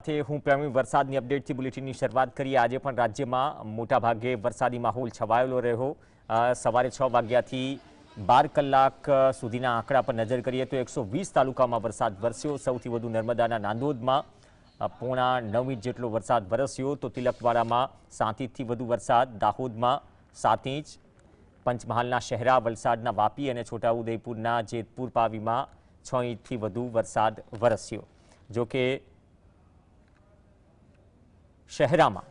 હું પ્રવીણ વરસાદની અપડેટથી બુલેટિનની શરૂઆત કરીએ। આજે પણ રાજ્યમાં મોટાભાગે વરસાદી માહોલ છવાયેલો રહ્યો। સવારે 6 વાગ્યાથી 12 કલાક સુધીના આંકડા પર નજર કરીએ તો 120 તાલુકામાં વરસાદ વરસ્યો। સૌથી વધુ નર્મદાના નાંદોદમાં 8.9 ઇંચ જેટલો વરસાદ વરસ્યો તો તિલકવાડામાં 7 ઇંચથી વધુ વરસાદ, દાહોદમાં 7 ઇંચ, પંચમહાલના શહેરા, વલસાડના વાપી અને છોટાઉદેપુરના જેતપુર પાવીમાં 6 ઇંચથી વધુ વરસાદ વરસ્યો। જોકે શહેરામાં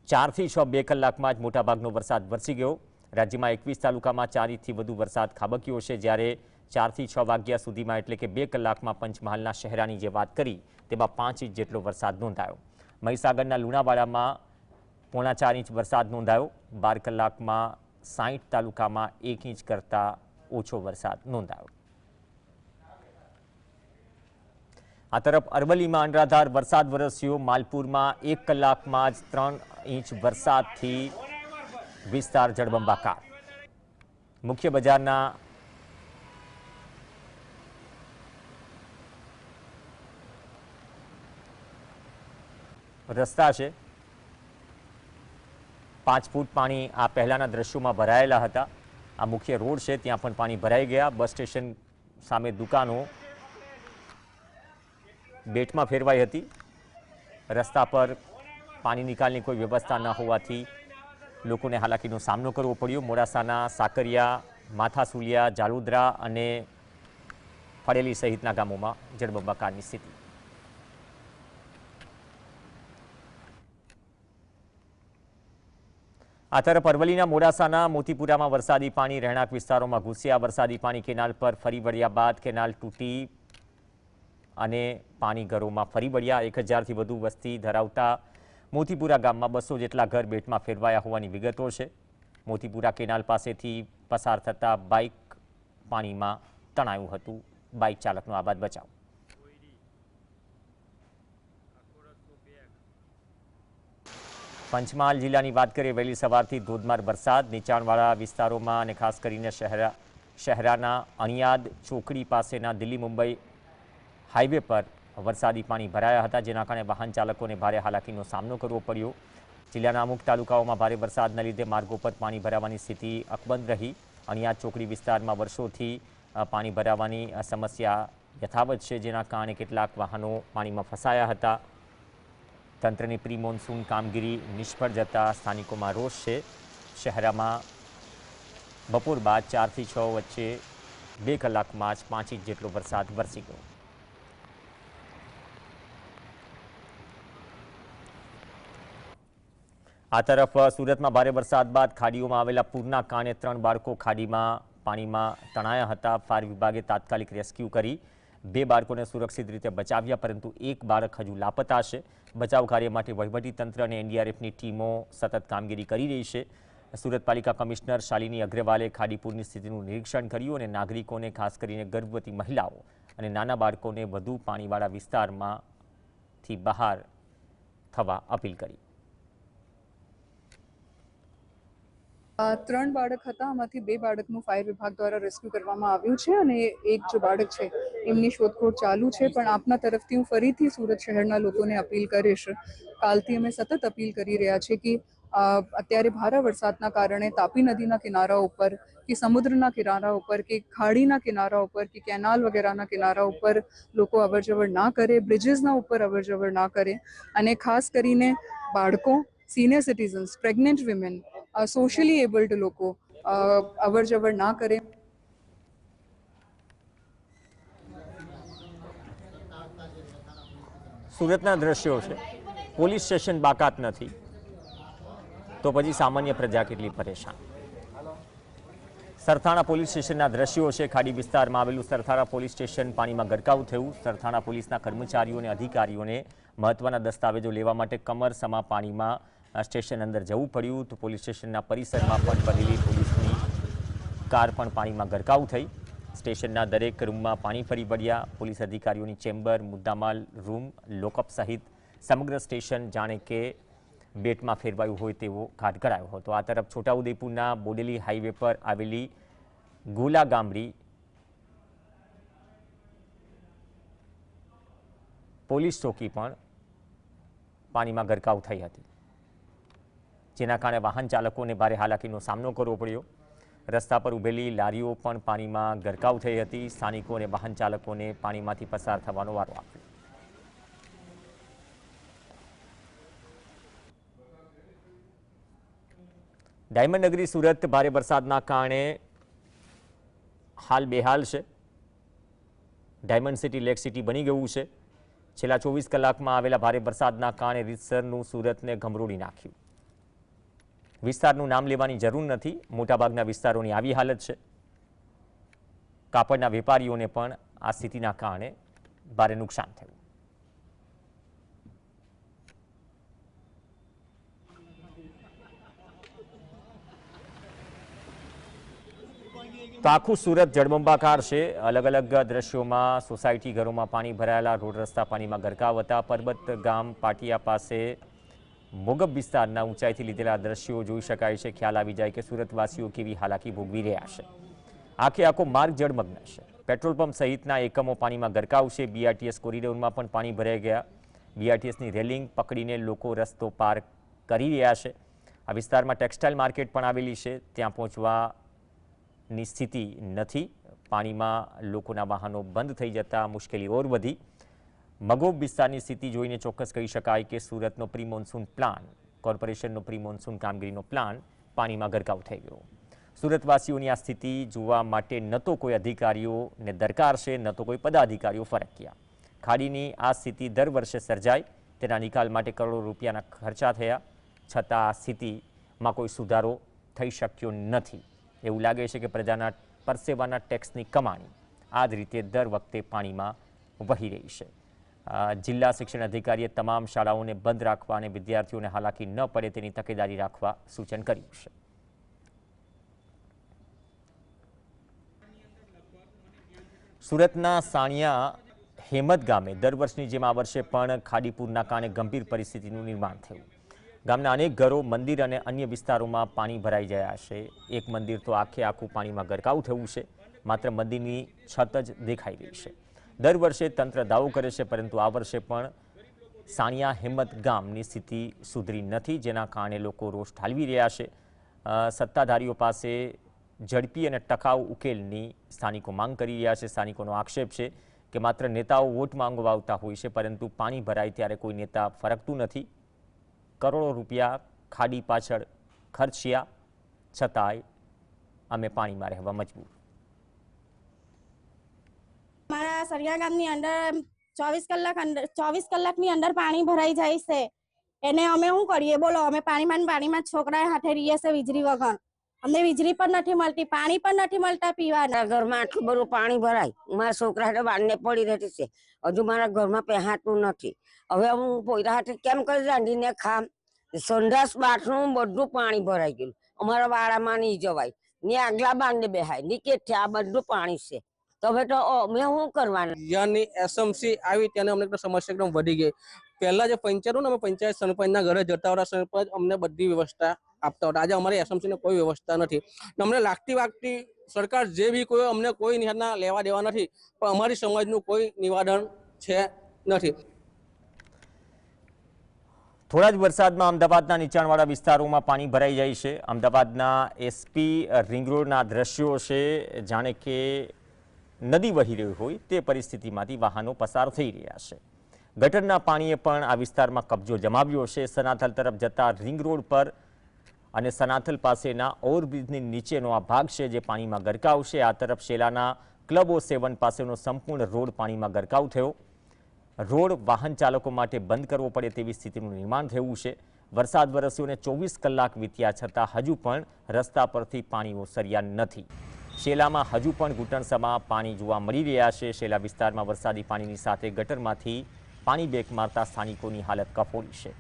4 થી 6 2 કલાકમાં જ મોટાભાગનો વરસાદ વરસી ગયો। રાજ્યમાં 21 તાલુકામાં 4 ઇંચથી વધુ વરસાદ ખાબક્યો છે, જ્યારે 4 થી 6 વાગ્યા સુધીમાં એટલે કે 2 કલાકમાં પંચમહાલના શહેરાની જે વાત કરી તેમાં 5 ઇંચ જેટલો વરસાદ નોંધાયો। મહીસાગરના લુણાવાડામાં 4.5 ઇંચ વરસાદ નોંધાયો। 12 કલાકમાં 60 તાલુકામાં 1 ઇંચ કરતાં ઓછો વરસાદ નોંધાયો। આ તરફ અરવલ્લીમાં અનરાધાર વરસાદ વરસ્યો। માલપુરમાં 1 કલાકમાં જ 3 ઇંચ વરસાદથી વિસ્તાર જળબંબાકાર। મુખ્ય બજારના રસ્તા છે 5 ફૂટ પાણી આ પહેલાના દ્રશ્યોમાં ભરાયેલા હતા। આ મુખ્ય રોડ છે ત્યાં પણ પાણી ભરાઈ ગયા। બસ સ્ટેશન સામે દુકાનો બેટમાં ફેરવાઈ હતી। રસ્તા પર પાણી નિકાલની કોઈ વ્યવસ્થા ન હોવાથી લોકોને હાલાકીનો સામનો કરવો પડ્યો। મોડાસાના સાકરિયા, માથાસુલિયા, જાલુદ્રા અને ફળેલી સહિતના ગામોમાં જળબંબાકારની સ્થિતિ। આ તરફ અરવલ્લીના મોડાસાના મોતીપુરામાં વરસાદી પાણી રહેણાંક વિસ્તારોમાં ઘૂસ્યા। વરસાદી પાણી કેનાલ પર ફરી વળ્યા બાદ કેનાલ તૂટી અને પાણી ઘરોમાં ફરી વળ્યા। 1000થી વધુ વસ્તી ધરાવતા મોતીપુરા ગામમાં 200 જેટલા ઘર બેટમાં ફેરવાયા હોવાની વિગતો છે। મોતીપુરા કેનાલ પાસેથી પસાર થતા બાઇક પાણીમાં તણાયું હતું। બાઇક ચાલકનો આબાદ બચાવ। પંચમહાલ જિલ્લાની વાત કરીએ, વહેલી સવારથી ધોધમાર વરસાદ। નીચાણવાળા વિસ્તારોમાં અને ખાસ કરીને શહેરાના અણિયાદ ચોકડી પાસેના દિલ્હી મુંબઈ હાઈવે પર વરસાદી પાણી ભરાયા હતા, જેના કારણે વાહન ચાલકોને ભારે હાલાકીનો સામનો કરવો પડ્યો। જિલ્લાના અમુક તાલુકાઓમાં ભારે વરસાદના લીધે માર્ગો પર પાણી ભરાવાની સ્થિતિ અકબંધ રહી। અણિયાદ ચોકડી વિસ્તારમાં વર્ષોથી પાણી ભરાવાની સમસ્યા યથાવત છે, જેના કારણે કેટલાક વાહનો પાણીમાં ફસાયા હતા। તંત્રની પ્રી મોન્સૂન કામગીરી નિષ્ફળ જતા સ્થાનિકોમાં રોષ છે। શહેરમાં બપોર બાદ 4 થી 6 વચ્ચે 2 કલાકમાં જ 5 ઇંચ જેટલો વરસાદ વરસી ગયો। આ તરફ સુરતમાં ભારે વરસાદ બાદ ખાડીઓમાં આવેલા પૂરના કારણે 3 બાળકો ખાડીમાં પાણીમાં તણાયા હતા। ફાયર વિભાગે તાત્કાલિક રેસ્ક્યુ કરી 2 બાળકોને સુરક્ષિત રીતે બચાવ્યા, પરંતુ 1 બાળક હજુ લાપતા છે। બચાવ કાર્ય માટે વહીવટીતંત્ર અને એનડીઆરએફની ટીમો સતત કામગીરી કરી રહી છે। સુરત પાલિકા કમિશનર શાલિની અગ્રવાલે ખાડીપુરની સ્થિતિનું નિરીક્ષણ કર્યું અને નાગરિકોને, ખાસ કરીને ગર્ભવતી મહિલાઓ અને નાના બાળકોને વધુ પાણીવાળા વિસ્તારમાંથી બહાર થવા અપીલ કરી। 3 બાળક હતા, આમાંથી 2 બાળકનું ફાયર વિભાગ દ્વારા રેસ્ક્યુ કરવામાં આવ્યું છે અને એક જે બાળક છે એમની શોધખોળ ચાલુ છે। પણ આપના તરફથી હું ફરીથી સુરત શહેરના લોકોને અપીલ કરીશ, કાલથી અમે સતત અપીલ કરી રહ્યા છીએ કે અત્યારે ભારે વરસાદના કારણે તાપી નદીના કિનારા ઉપર કે સમુદ્રના કિનારા ઉપર કે ખાડીના કિનારા ઉપર કે કેનાલ વગેરેના કિનારા ઉપર લોકો અવરજવર ના કરે, બ્રિજીસના ઉપર અવરજવર ના કરે અને ખાસ કરીને બાળકો, senior citizens, pregnant women, socially abled લોકો અવરજવર ના કરે। સુરતના દ્રશ્યો છે, પોલીસ સ્ટેશન બાકાત નથી તો પછી સામાન્ય પ્રજા કેટલી પરેશાન। સરથાણા પોલીસ સ્ટેશનના દ્રશ્યો છે। ખાડી વિસ્તારમાં આવેલું સરથાણા પોલીસ સ્ટેશન પાણીમાં ગરકાવ થયું। સરથાણા પોલીસના કર્મચારીઓ અને અધિકારીઓને મહત્વના દસ્તાવેજો લેવા માટે કમરસમા પાણીમાં સ્ટેશન અંદર જવું પડ્યું, તો પોલીસ સ્ટેશનના પરિસરમાં પણ ભરેલી પોલીસની કાર પણ પાણીમાં ગરકાવ થઈ। સ્ટેશનના દરેક રૂમમાં પાણી ફરી વળ્યા। પોલીસ અધિકારીઓની ચેમ્બર, મુદ્દામાલ રૂમ, લોકઅપ સહિત સમગ્ર સ્ટેશન જાણે કે બેટમાં ફેરવાયું હોય તેવો ઘાટ કરાયો હતો। આ તરફ છોટાઉદેપુરના બોડેલી હાઈવે પર આવેલી ગોલા ગામડી પોલીસ ચોકી પણ પાણીમાં ગરકાવ થઈ હતી, જેના કારણે વાહન ચાલકોને ભારે હાલાકીનો સામનો કરવો પડ્યો. રસ્તા પર ઊભેલી લારીઓ પણ પાણીમાં ગરકાવ થઈ હતી. સ્થાનિકો અને વાહન ચાલકોને પાણીમાંથી પસાર થવાનો વારો આવ્યો. ડાયમંડ નગરી સુરત ભારે વરસાદના કારણે હાલ બેહાલ છે. ડાયમંડ સિટી લેક સિટી બની ગયું છે. છેલ્લા 24 કલાકમાં આવેલા ભારે વરસાદના કારણે રીતસરનું સુરતને ગમરોડી નાખ્યું. વિસ્તારનું નામ લેવાની જરૂર નથી, મોટાભાગના વિસ્તારોની આવી હાલત છે. કાપડના વેપારીઓને પણ આ સ્થિતિના કારણે ભારે નુકસાન થયું. તો આખું સુરત જળબંબાકાર છે. અલગ અલગ દ્રશ્યોમાં સોસાયટી ઘરોમાં પાણી ભરાયેલા, રોડ રસ્તા પાણીમાં ગરકાવ હતા. પરબત ગામ પાટિયા પાસે મોગબ વિસ્તારના ઊંચાઈથી લીધેલા દ્રશ્યો જોઈ શકાય છે. ખ્યાલ આવી જાય કે સુરતવાસીઓ કેવી હાલાકી ભોગવી રહ્યા છે. આખે આખો માર્ગ જળમગ્ન છે. પેટ્રોલ પંપ સહિતના એકમો પાણીમાં ગરકાવ છે. બીઆરટીએસ કોરિડોરમાં પણ પાણી ભરાઈ ગયા. બીઆરટીએસની રેલિંગ પકડીને લોકો રસ્તો પાર કરી રહ્યા છે. આ વિસ્તારમાં ટેક્સટાઇલ માર્કેટ પણ આવેલી છે, ત્યાં પહોંચવાની સ્થિતિ નથી. પાણીમાં લોકોના વાહનો બંધ થઈ જતા મુશ્કેલી ઓર વધી. મગોબ વિસ્તારની સ્થિતિ જોઈને ચોક્કસ કહી શકાય કે સુરતનો પ્રી મોન્સૂન પ્લાન, કોર્પોરેશનનો પ્રી મોન્સૂન કામગીરીનો પ્લાન પાણીમાં ગરકાવ થઈ ગયો. સુરતવાસીઓની આ સ્થિતિ જોવા માટે ન તો કોઈ અધિકારીઓને દરકાર છે, ન તો કોઈ પદાધિકારીઓ ફરક્યા. ખાડીની આ સ્થિતિ દર વર્ષે સર્જાય, તેના નિકાલ માટે કરોડો રૂપિયાના ખર્ચા થયા, છતાં આ સ્થિતિમાં કોઈ સુધારો થઈ શક્યો નથી. એવું લાગે છે કે પ્રજાના પરસેવાના ટેક્સની કમાણી આ જ રીતે દર વખતે પાણીમાં વહી રહી છે. જિલ્લા શિક્ષણ અધિકારીએ તમામ શાળાઓને બંધ રાખવા અને વિદ્યાર્થીઓને હાલાકી ન પડે તેની તકેદારી રાખવા સૂચન કર્યું છે. સુરતના સાણિયા હેમત ગામે દર વર્ષની જેમ આ વર્ષે પણ ખાડીપુરના કારણે ગંભીર પરિસ્થિતિનું નિર્માણ થયું. ગામના અનેક ઘરો, મંદિર અને અન્ય વિસ્તારોમાં પાણી ભરાઈ ગયા છે. એક મંદિર તો આખે આખું પાણીમાં ગરકાવ થયું છે. માત્ર મંદિરની છત જ દેખાઈ રહી છે. દર વર્ષે તંત્ર દાવો કરે છે, પરંતુ આ વર્ષે પણ સાણિયા હેમત ગામની સ્થિતિ સુધરી નથી, જેના કારણે લોકો રોષ ઠાલવી રહ્યા છે. સત્તાધારીઓ પાસે ઝડપી અને ટકાઉ ઉકેલની સ્થાનિકો માંગ કરી રહ્યા છે. સ્થાનિકોનો આક્ષેપ છે કે માત્ર નેતાઓ વોટ માંગવા આવતા હોય છે, પરંતુ પાણી ભરાય ત્યારે કોઈ નેતા ફરકતું નથી. કરોડો રૂપિયા ખાડી પાછળ ખર્ચ્યા છતાંય અમે પાણીમાં રહેવા મજબૂર. અમારા સરિયા ગામની અંદર 24 કલાકની અંદર પાણી ભરાઈ જાય છે. એને અમે શું કરીએ બોલો? અમે પાણીમાં છોકરા હાથે રહીએ છે વીજળી વગર. અમને વીજળી પણ નથી મળતી, પાણી પણ નથી મળતા પીવાના. ઘરમાં આટલું બધું પાણી ભરાય, મારા છોકરા હાથે બાંધને પડી રહેતી છે. હજુ મારા ઘરમાં પહેરાતું નથી. હવે હું પોયરા હાથે કેમ કરી રાંધીને ખામ? સંડાસ બાથરૂમ બધું પાણી ભરાઈ ગયું. અમારા વાડામાં નહીં જવાય, ને આગલા બાંધને બેહાય, ની કે આ બધું પાણી છે. તો હવે તો અમે શું કરવાનું? જ્યાંની એસએમસી આવી ત્યારે અમને સમસ્યા એકદમ વધી ગઈ. પહેલા જે પંચાયત અમે પંચાયત સરપંચના ઘરે જતા હતા, સરપંચ અમને બધી વ્યવસ્થા આપતા હતા. આજે અમારી એસએમસીને કોઈ વ્યવસ્થા નથી. અમને લાગતી સરકાર જે બી કોઈ અમને કોઈ નિહાળના લેવા દેવા નથી, પણ અમારી સમાજનું કોઈ નિવારણ છે નથી. થોડા જ વરસાદમાં અમદાવાદના નીચાણવાળા વિસ્તારોમાં પાણી ભરાઈ જાય છે. અમદાવાદના એસપી રિંગ રોડના દ્રશ્યો છે, જાણે કે નદી વહી રહી હોય તે પરિસ્થિતિમાંથી વાહનો પસાર થઈ રહ્યા છે. ગટરના પાણીએ પણ આ વિસ્તારમાં કબજો જમાવ્યો છે. સનાથલ તરફ જતા રિંગ રોડ પર અને સનાથલ પાસેના ઓવરબ્રિજની નીચેનો આ ભાગ છે જે પાણીમાં ગરકાવ છે. આ તરફ શેલાના ક્લબો 7 પાસેનો સંપૂર્ણ રોડ પાણીમાં ગરકાવ થયો. રોડ વાહન ચાલકો માટે બંધ કરવો પડે તેવી સ્થિતિનું નિર્માણ થયું છે. વરસાદ વરસ્યોને 24 કલાક વીત્યા છતાં હજુ પણ રસ્તા પરથી પાણી ઓસર્યા નથી. શેલામાં હજુ પણ ઘૂંટણસમાં પાણી જોવા મળી રહ્યા છે. શેલા વિસ્તારમાં વરસાદી પાણીની સાથે ગટરમાંથી પાણી બેક મારતા સ્થાનિકોની હાલત કફોડી છે.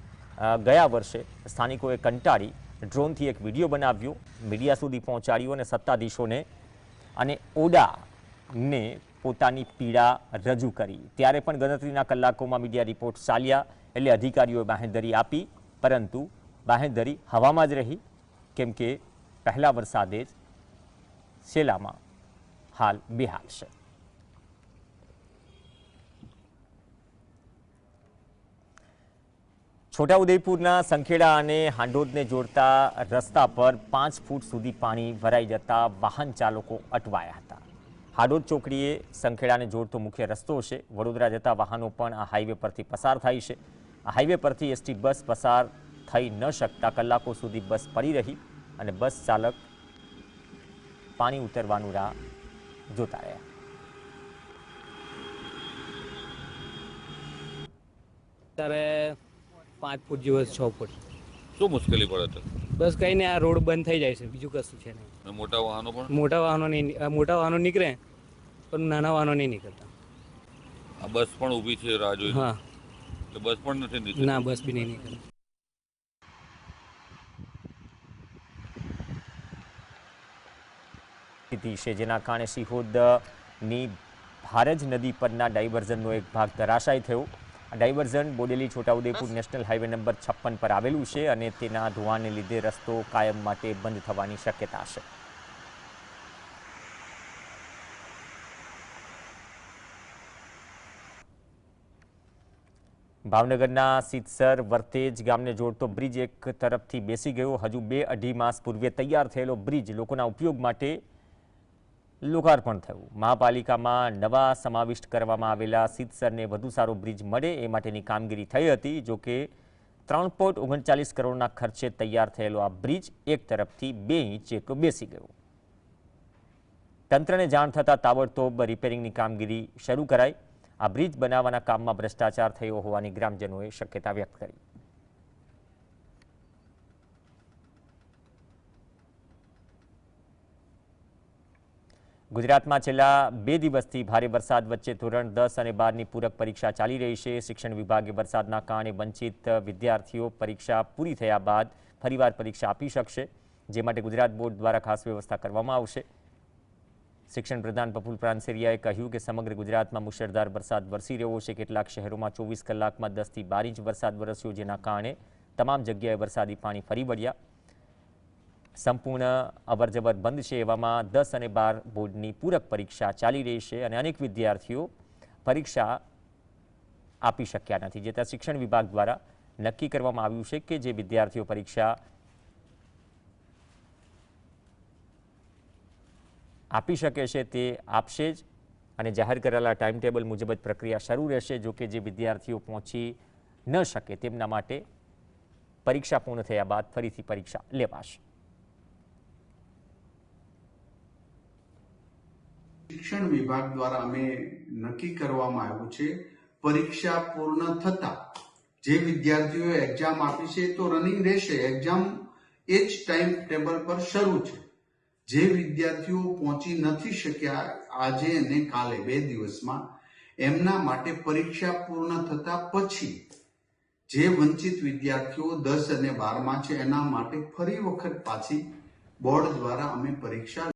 ગયા વર્ષે સ્થાનિકોએ કંટાળી ડ્રોનથી એક વિડીયો બનાવ્યો, મીડિયા સુધી પહોંચાડ્યો અને સત્તાધીશોને અને ઓડાને પોતાની પીડા રજૂ કરી. ત્યારે પણ ગણતરીના કલાકોમાં મીડિયા રિપોર્ટ ચાલ્યા એટલે અધિકારીઓએ બાંહેધરી આપી, પરંતુ બાંહેધરી હવામાં જ રહી, કેમ કે પહેલા વરસાદે જ શેલામાં હાલ બેહાલ છે. છોટાઉદેપુરના સંખેડા અને હાંડોદને જોડતા રસ્તા પર 5 ફૂટ સુધી પાણી ભરાઈ જતા વાહન ચાલકો અટવાયા હતા. હાંડોદ ચોકડીએ સંખેડાને જોડતો મુખ્ય રસ્તો છે. વડોદરા જતા વાહનો પણ આ હાઈવે પરથી પસાર થાય છે. આ હાઈવે પરથી એસટી બસ પસાર થઈ ન શકતા કલાકો સુધી બસ પડી રહી અને બસ ચાલક પાણી ઉતરવાનું રાહ જોતા રહ્યા. ત્યારે 5 ફૂટ જેવો 6 ફૂટ. શું મુશ્કેલી પડે છે? બસ કંઈ નહીં, આ રોડ બંધ થઈ જાય છે, બીજું કશું છે નહીં. અને મોટા વાહનો પણ મોટા વાહનો નીકળે પણ નાના વાહનો નહીં નીકળતા. આ બસ પણ ઊભી છે રાહ જોઈ. હા, એટલે બસ પણ નથી નીકળતી. ના, બસ બી નહીં નીકળે. છે જેના કારણે સિહોદની ભારજ નદી પરના ડાયવર્ઝનનો એક ભાગ ધરાશાયી થયો. આ diversion Bodeli Chhota Udepur national highway number 56 પર આવેલું છે અને તેના ધોવાણને લીધે રસ્તો કાયમ માટે બંધ થવાની શક્યતા છે. ભાવનગરના સિત્સર વર્તેજ ગામને જોડતો બ્રિજ એક તરફથી બેસી ગયો. હજુ 2-2.5 માસ પૂર્વે તૈયાર થયેલો બ્રિજ લોકોના ઉપયોગ માટે લોકાર્પણ થયું. મહાપાલિકામાં નવા સમાવિષ્ટ કરવામાં આવેલા સિત્સરને વધુ સારો બ્રિજ મળે એ માટેની કામગીરી થઈ હતી. જોકે 3.39 કરોડના ખર્ચે તૈયાર થયેલો આ બ્રિજ એક તરફથી 2 ઇંચ જેટલો બેસી ગયો. તંત્રને જાણ થતાં તાબડતોબ રિપેરિંગની કામગીરી શરૂ કરાઈ. આ બ્રિજ બનાવવાના કામમાં ભ્રષ્ટાચાર થયો હોવાની ગ્રામજનોએ શક્યતા વ્યક્ત કરી. ગુજરાતમાં છેલ્લા 2 દિવસથી ભારે વરસાદ વચ્ચે ધોરણ 10 અને 12ની પૂરક પરીક્ષા ચાલી રહી છે. શિક્ષણ વિભાગે વરસાદના કારણે વંચિત વિદ્યાર્થીઓ પરીક્ષા પૂરી થયા બાદ ફરીવાર પરીક્ષા આપી શકશે, જે માટે ગુજરાત બોર્ડ દ્વારા ખાસ વ્યવસ્થા કરવામાં આવશે. શિક્ષણ પ્રધાન પ્રફુલ પ્રાંસેરિયાએ કહ્યું કે સમગ્ર ગુજરાતમાં મુશળધાર વરસાદ વરસી રહ્યો છે. કેટલાક શહેરોમાં 24 કલાકમાં 10 થી 12 ઇંચ વરસાદ વરસ્યો, જેના કારણે તમામ જગ્યાએ વરસાદી પાણી ફરી વળ્યા. સંપૂર્ણ અવરજવર બંધ છે. એવામાં 10 અને 12 બોર્ડની પૂરક પરીક્ષા ચાલી રહી છે અને અનેક વિદ્યાર્થીઓ પરીક્ષા આપી શક્યા નથી. જેથી શિક્ષણ વિભાગ દ્વારા નક્કી કરવામાં આવ્યું છે કે જે વિદ્યાર્થીઓ પરીક્ષા આપી શકે છે તે આપશે જ અને જાહેર કરેલા ટાઈમ ટેબલ મુજબ જ પ્રક્રિયા શરૂ રહેશે. જોકે જે વિદ્યાર્થીઓ પહોંચી ન શકે તેમના માટે પરીક્ષા પૂર્ણ થયા બાદ ફરીથી પરીક્ષા લેવાશે. શિક્ષણ વિભાગ દ્વારા અમે નક્કી કરવામાં આવ્યું છે પરીક્ષા પૂર્ણ થતા જે વિદ્યાર્થીઓ એક્ઝામ આપી છે તો રનિંગ રહેશે. એક્ઝામ એ જ ટાઈમ ટેબલ પર શરૂ છે. જે વિદ્યાર્થીઓ પહોંચી નથી શક્યા આજે અને કાલે 2 દિવસમાં, એમના માટે પરીક્ષા પૂર્ણ થતા પછી જે વંચિત વિદ્યાર્થીઓ 10 અને 12માં છે એના માટે ફરી વખત પાછી બોર્ડ દ્વારા અમે પરીક્ષા